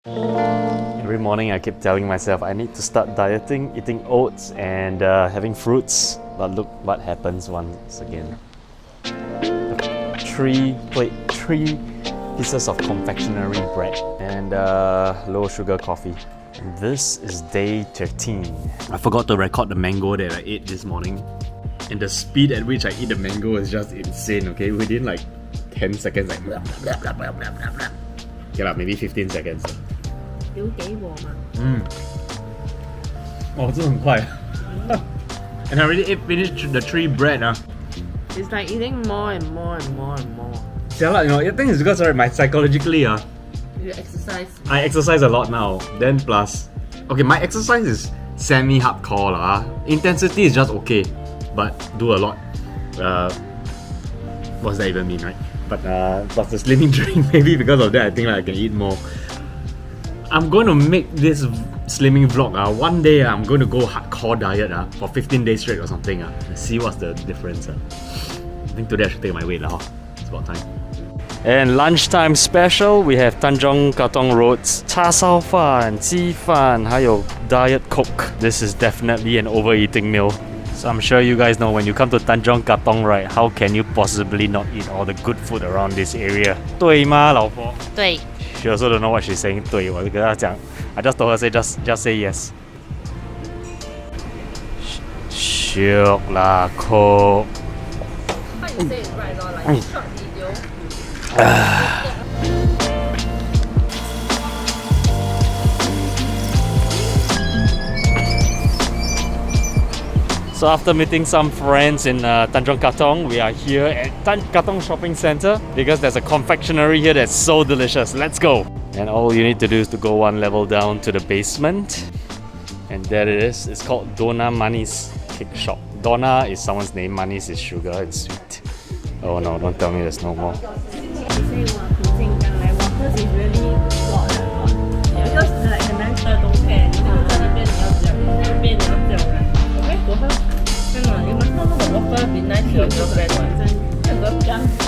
Every morning I keep telling myself I need to start dieting, eating oats and having fruits. But look what happens once again. Three pieces of confectionery bread and low sugar coffee. And this is day 13. I forgot to record the mango that I ate this morning. And the speed at which I eat the mango is just insane, okay? Within like 10 seconds, like blah, blah, blah, blah, blah, blah, blah. Okay, maybe 15 seconds. 有给我吗？哦，这很快。And I already finished the 3 bread. It's like eating more and more and more and more. Yeah, you know, I think it's because my psychologically, You exercise. I exercise a lot now. Then plus, okay, my exercise is semi-hardcore lah. Intensity is just okay, but do a lot. What's that even mean, right? But plus the slimming drink, maybe because of that, I think I can eat more. I'm going to make this slimming vlog. One day I'm going to go hardcore diet for 15 days straight or something. See what's the difference. I think today I should take my weight. It's about time. And lunchtime special, we have Tanjong Katong Road's 叉烧饭, 鸡饭, 还有 Diet Coke. This is definitely an overeating meal. So I'm sure you guys know when you come to Tanjong Katong, right? How can you possibly not eat all the good food around this area? 对吗，老婆？对。 She also don't know what she's saying. 对，我就跟她讲 I just told her just say yes. 熟啦，Coke. How you say it right or like short video? So after meeting some friends in Tanjong Katong, we are here at Katong Shopping Center because there's a confectionery here that's so delicious. Let's go! And all you need to do is to go one level down to the basement. And there it is. It's called Dona Manis Cake Shop. Dona is someone's name, Manis is sugar and sweet. Oh no, don't tell me there's no more. Because like 很难吃的东西，你在那边你要讲，那边你要讲。Okay, go ahead. 真的，你们看那个 waffle 比 nice 有个 better， 真的。